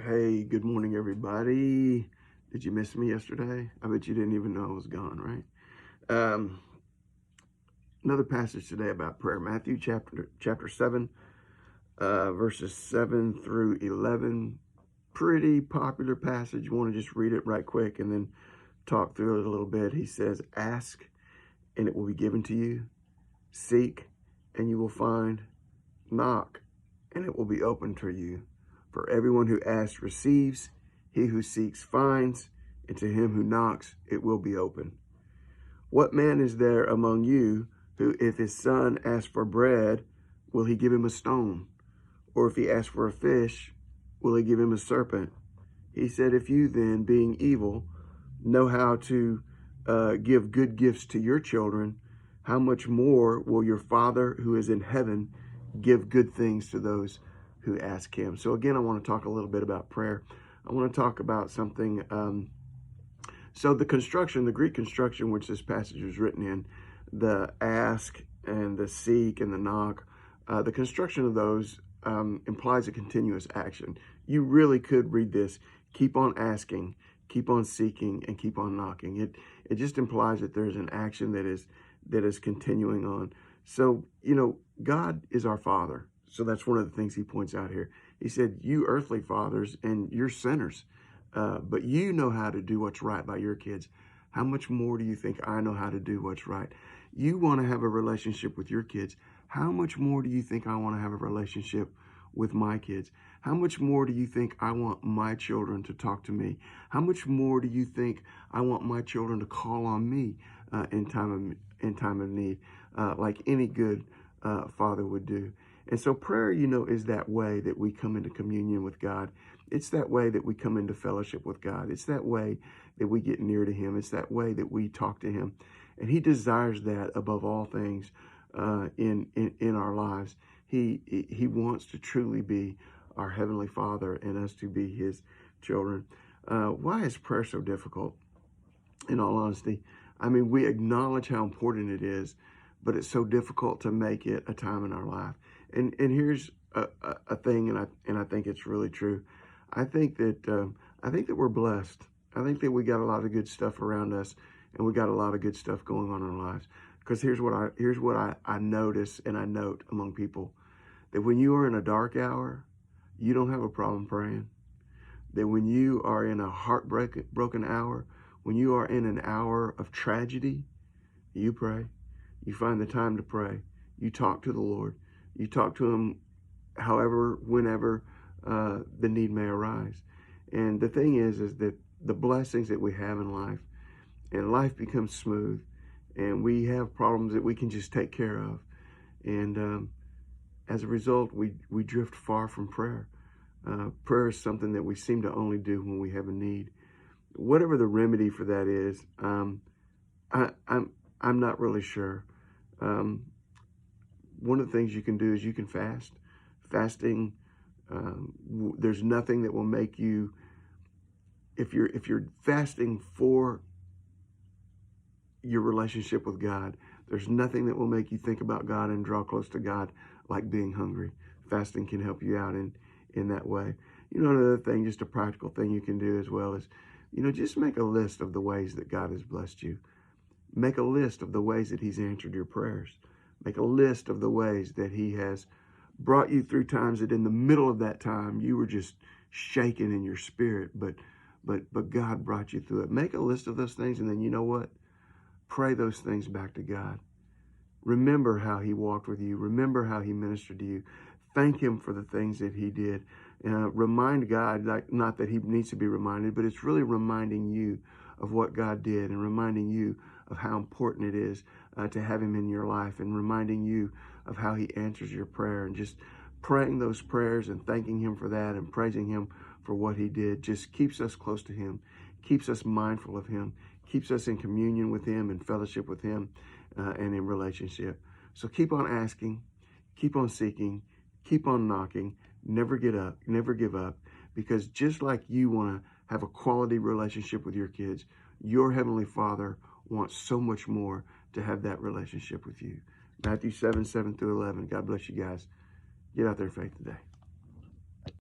Hey, good morning, everybody. Did you miss me yesterday? I bet you didn't even know I was gone, right? Another passage today about prayer. Matthew chapter 7, verses 7 through 11. Pretty popular passage. You want to just read it right quick and then talk through it a little bit. He says, ask and it will be given to you. Seek and you will find. Knock and it will be open to you. For everyone who asks receives, he who seeks finds, and to him who knocks it will be open. What man is there among you who, if his son asks for bread, will he give him a stone? Or if he asks for a fish, will he give him a serpent? He said, if you then, being evil, know how to give good gifts to your children, how much more will your Father who is in heaven give good things to those who ask him? So again, I want to talk a little bit about prayer. I want to talk about something. So the construction, the Greek construction, which this passage was written in, the ask and the seek and the knock, the construction of those implies a continuous action. You really could read this, keep on asking, keep on seeking, and keep on knocking. It just implies that there's an action that is continuing on. So, God is our Father. So that's one of the things he points out here. He said, you earthly fathers, and you're sinners, but you know how to do what's right by your kids. How much more do you think I know how to do what's right? You want to have a relationship with your kids. How much more do you think I want to have a relationship with my kids? How much more do you think I want my children to talk to me? How much more do you think I want my children to call on me in time of need, like any good father would do? And so prayer, is that way that we come into communion with God. It's that way that we come into fellowship with God. It's that way that we get near to him. It's that way that we talk to him. And he desires that above all things in our lives. He wants to truly be our Heavenly Father and us to be his children. Why is prayer so difficult? In all honesty, I mean, we acknowledge how important it is, but it's so difficult to make it a time in our life. And here's a thing, and I think it's really true. I think that we're blessed. I think that we got a lot of good stuff around us, and we got a lot of good stuff going on in our lives. Because here's what I notice and I note among people, that when you are in a dark hour, you don't have a problem praying. That when you are in a broken hour, when you are in an hour of tragedy, you pray. You find the time to pray. You talk to the Lord. You talk to him however, whenever the need may arise. And the thing is that the blessings that we have in life, and life becomes smooth, and we have problems that we can just take care of. And as a result, we drift far from prayer. Prayer is something that we seem to only do when we have a need. Whatever the remedy for that is, I'm not really sure. One of the things you can do is you can fast. Fasting, there's nothing that will make you, if you're fasting for your relationship with God, there's nothing that will make you think about God and draw close to God like being hungry. Fasting can help you out in that way. Another thing, just a practical thing you can do as well is, just make a list of the ways that God has blessed you. Make a list of the ways that he's answered your prayers. Make a list of the ways that he has brought you through times that in the middle of that time you were just shaken in your spirit, but God brought you through it. Make a list of those things, and then you know what? Pray those things back to God. Remember how he walked with you. Remember how he ministered to you. Thank him for the things that he did. Remind God, not that he needs to be reminded, but it's really reminding you of what God did and reminding you of how important it is to have him in your life, and reminding you of how he answers your prayer, and just praying those prayers and thanking him for that and praising him for what he did just keeps us close to him, keeps us mindful of him, keeps us in communion with him and fellowship with him and in relationship. So keep on asking, keep on seeking, keep on knocking, never give up, because just like you want to have a quality relationship with your kids, your Heavenly Father wants so much more to have that relationship with you. Matthew 7, 7 through 11. God bless you guys. Get out there in faith today.